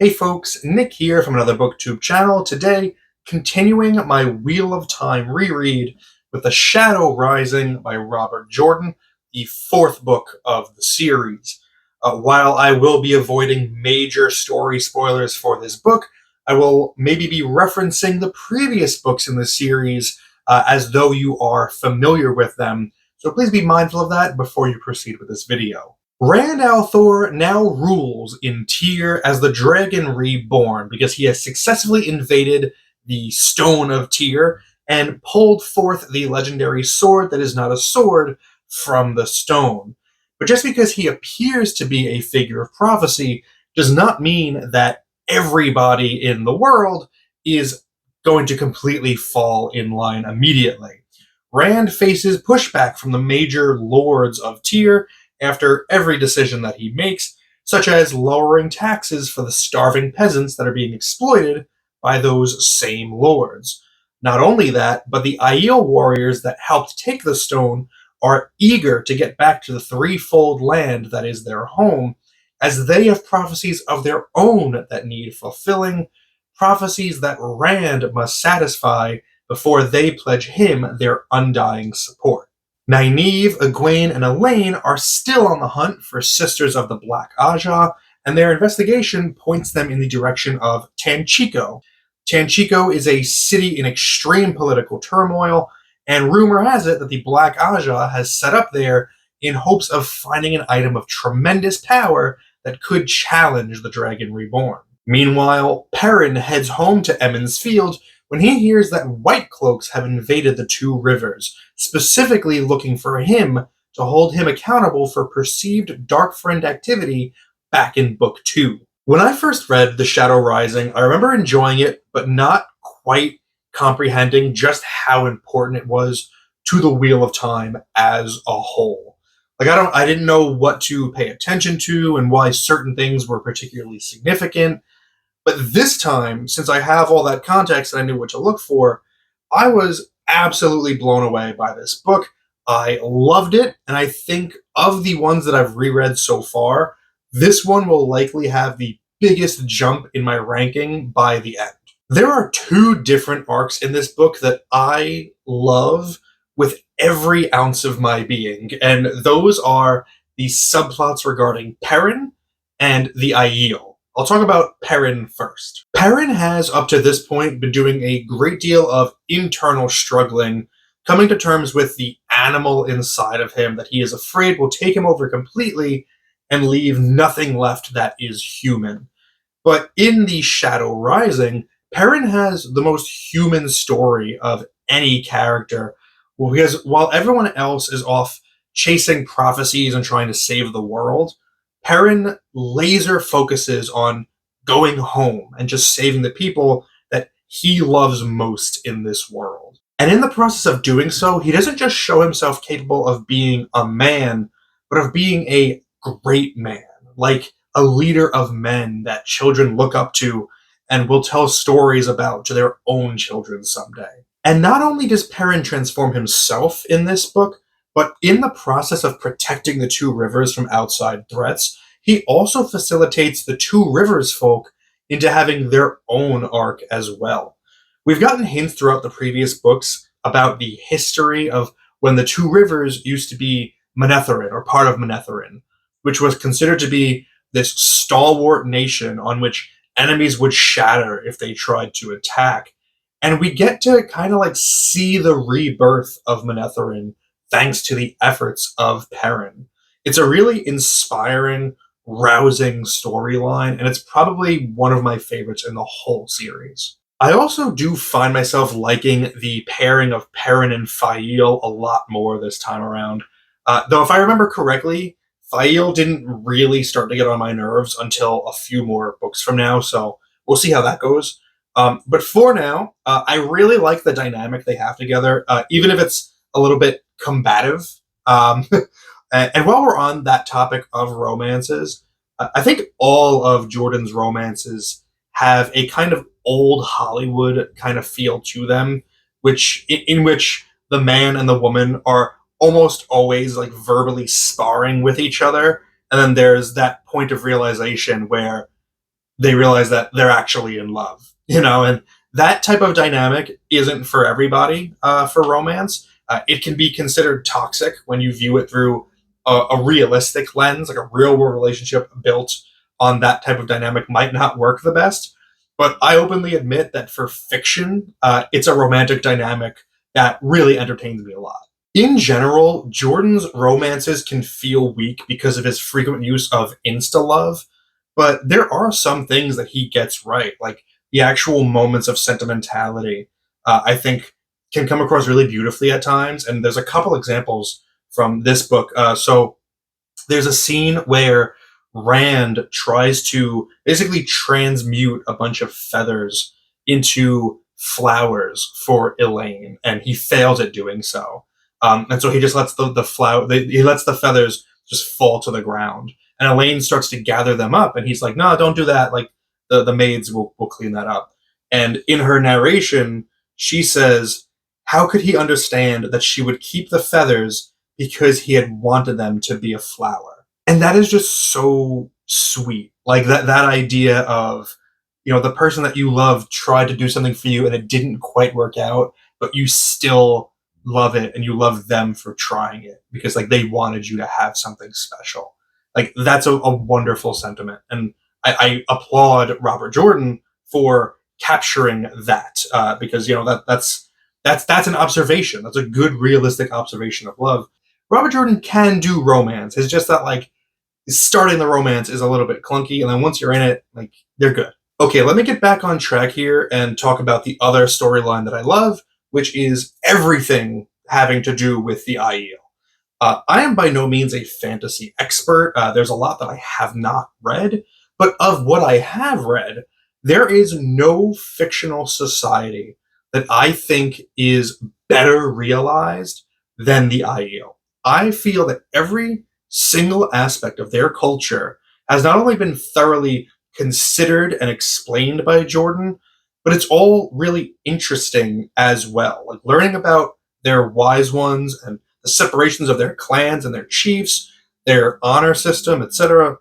Hey folks, Nick here from another BookTube channel. Today, continuing my Wheel of Time reread with The Shadow Rising by Robert Jordan, the fourth book of the series. While I will be avoiding major story spoilers for this book, I will maybe be referencing the previous books in the series as though you are familiar with them, so please be mindful of that before you proceed with this video. Rand al'Thor now rules in Tyr as the Dragon Reborn because he has successfully invaded the Stone of Tyr and pulled forth the legendary sword that is not a sword from the stone. But just because he appears to be a figure of prophecy does not mean that everybody in the world is going to completely fall in line immediately. Rand faces pushback from the major lords of Tyr after every decision that he makes, such as lowering taxes for the starving peasants that are being exploited by those same lords. Not only that, but the Aiel warriors that helped take the stone are eager to get back to the threefold land that is their home, as they have prophecies of their own that need fulfilling, prophecies that Rand must satisfy before they pledge him their undying support. Nynaeve, Egwene, and Elaine are still on the hunt for Sisters of the Black Aja, and their investigation points them in the direction of Tanchico. Tanchico is a city in extreme political turmoil, and rumor has it that the Black Aja has set up there in hopes of finding an item of tremendous power that could challenge the Dragon Reborn. Meanwhile, Perrin heads home to Emond's Field when he hears that White Cloaks have invaded the Two Rivers, specifically looking for him to hold him accountable for perceived Dark Friend activity back in Book 2. When I first read The Shadow Rising, I remember enjoying it, but not quite comprehending just how important it was to the Wheel of Time as a whole. I didn't know what to pay attention to and why certain things were particularly significant. But this time, since I have all that context and I knew what to look for, I was absolutely blown away by this book. I loved it, and I think of the ones that I've reread so far, this one will likely have the biggest jump in my ranking by the end. There are two different arcs in this book that I love with every ounce of my being, and those are the subplots regarding Perrin and the Aiel. I'll talk about Perrin first. Perrin has, up to this point, been doing a great deal of internal struggling, coming to terms with the animal inside of him that he is afraid will take him over completely and leave nothing left that is human. But in The Shadow Rising, Perrin has the most human story of any character, because while everyone else is off chasing prophecies and trying to save the world, Perrin laser focuses on going home and just saving the people that he loves most in this world. And in the process of doing so, he doesn't just show himself capable of being a man, but of being a great man, like a leader of men that children look up to and will tell stories about to their own children someday. And not only does Perrin transform himself in this book, but in the process of protecting the Two Rivers from outside threats, he also facilitates the Two Rivers folk into having their own arc as well. We've gotten hints throughout the previous books about the history of when the Two Rivers used to be Manetheren, or part of Manetheren, which was considered to be this stalwart nation on which enemies would shatter if they tried to attack. And we get to kind of see the rebirth of Manetheren thanks to the efforts of Perrin. It's a really inspiring, rousing storyline, and it's probably one of my favorites in the whole series. I also do find myself liking the pairing of Perrin and Faile a lot more this time around. Though if I remember correctly, Faile didn't really start to get on my nerves until a few more books from now, so we'll see how that goes. But for now, I really like the dynamic they have together, even if it's a little bit combative. And while we're on that topic of romances, I think all of Jordan's romances have a kind of old Hollywood kind of feel to them, in which the man and the woman are almost always verbally sparring with each other, and then there's that point of realization where they realize that they're actually in love, and that type of dynamic isn't for everybody for romance. It can be considered toxic when you view it through a realistic lens, like a real world relationship built on that type of dynamic might not work the best. But I openly admit that for fiction, it's a romantic dynamic that really entertains me a lot. In general, Jordan's romances can feel weak because of his frequent use of insta love, but there are some things that he gets right, like the actual moments of sentimentality. I think can come across really beautifully at times, and there's a couple examples from this book. So there's a scene where Rand tries to basically transmute a bunch of feathers into flowers for Elaine, and he fails at doing so. And so he just lets the flower, he lets the feathers just fall to the ground. And Elaine starts to gather them up, and he's like, "No, don't do that. Like the maids will clean that up." And in her narration, she says, "How could he understand that she would keep the feathers because he had wanted them to be a flower?" And that is just so sweet. Like that idea of, the person that you love tried to do something for you and it didn't quite work out, but you still love it and you love them for trying it because like they wanted you to have something special. Like that's a wonderful sentiment. And I applaud Robert Jordan for capturing that because that's an observation. That's a good, realistic observation of love. Robert Jordan can do romance. It's just that like starting the romance is a little bit clunky, and then once you're in it, like they're good. Okay, let me get back on track here and talk about the other storyline that I love, which is everything having to do with the IEL. I am by no means a fantasy expert. There's a lot that I have not read, but of what I have read, there is no fictional society that I think is better realized than the IEL. I feel that every single aspect of their culture has not only been thoroughly considered and explained by Jordan, but it's all really interesting as well. Like learning about their wise ones and the separations of their clans and their chiefs, their honor system, etc.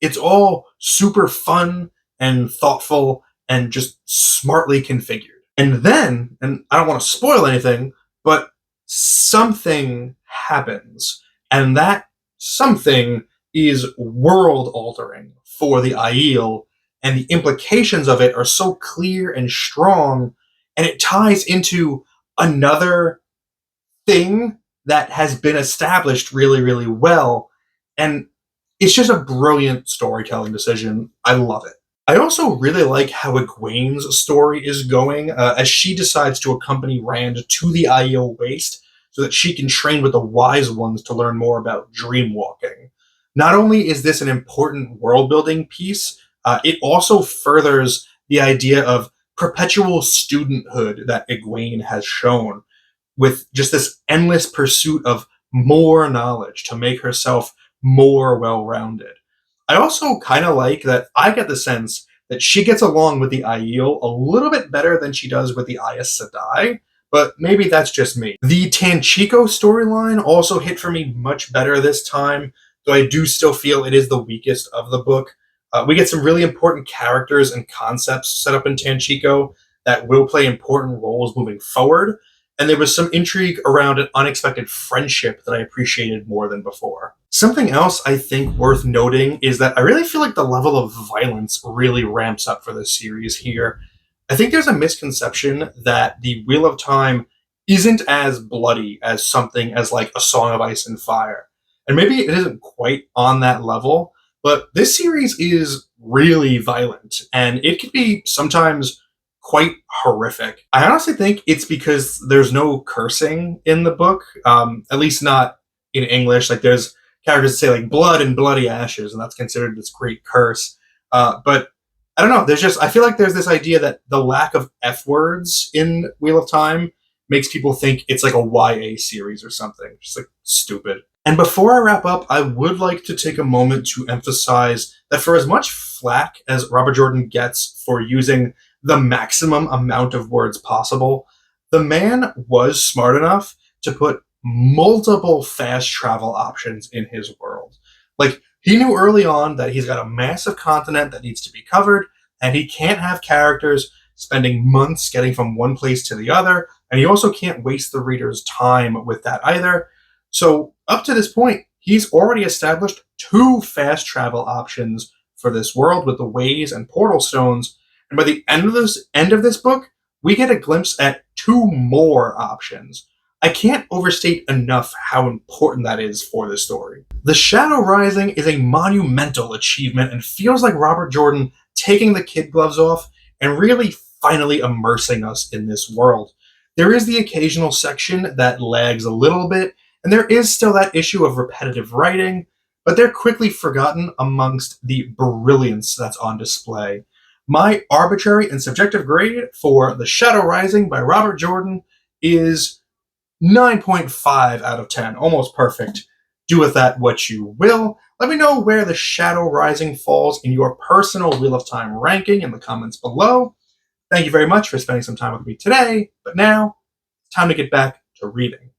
It's all super fun and thoughtful and just smartly configured. And then, and I don't want to spoil anything, but something happens. And that something is world altering for the Aiel, and the implications of it are so clear and strong, and it ties into another thing that has been established really, really well. And it's just a brilliant storytelling decision. I love it. I also really like how Egwene's story is going as she decides to accompany Rand to the Aiel Waste so that she can train with the Wise Ones to learn more about dream walking. Not only is this an important world building piece, it also furthers the idea of perpetual studenthood that Egwene has shown, with just this endless pursuit of more knowledge to make herself more well rounded. I also kind of like that I get the sense that she gets along with the Aiel a little bit better than she does with the Aes Sedai, but maybe that's just me. The Tanchico storyline also hit for me much better this time, though I do still feel it is the weakest of the book. We get some really important characters and concepts set up in Tanchico that will play important roles moving forward, and there was some intrigue around an unexpected friendship that I appreciated more than before. Something else I think worth noting is that I really feel like the level of violence really ramps up for this series here. I think there's a misconception that the Wheel of Time isn't as bloody as something as like A Song of Ice and Fire. And maybe it isn't quite on that level, but this series is really violent, and it can be sometimes quite horrific. I honestly think it's because there's no cursing in the book, at least not in English. Like there's characters that say like blood and bloody ashes, and that's considered this great curse. But I don't know. I feel like there's this idea that the lack of F words in Wheel of Time makes people think it's like a YA series or something. Just like stupid. And before I wrap up, I would like to take a moment to emphasize that for as much flack as Robert Jordan gets for using the maximum amount of words possible, the man was smart enough to put multiple fast travel options in his world. Like He knew early on that he's got a massive continent that needs to be covered, and he can't have characters spending months getting from one place to the other, and he also can't waste the reader's time with that either. So, up to this point, he's already established two fast travel options for this world with the ways and portal stones, and by the end of this book, we get a glimpse at two more options. I can't overstate enough how important that is for this story. The Shadow Rising is a monumental achievement and feels like Robert Jordan taking the kid gloves off and really finally immersing us in this world. There is the occasional section that lags a little bit, and there is still that issue of repetitive writing, but they're quickly forgotten amongst the brilliance that's on display. My arbitrary and subjective grade for The Shadow Rising by Robert Jordan is 9.5 out of 10, almost perfect. Do with that what you will. Let me know where The Shadow Rising falls in your personal Wheel of Time ranking in the comments below. Thank you very much for spending some time with me today, but now it's time to get back to reading.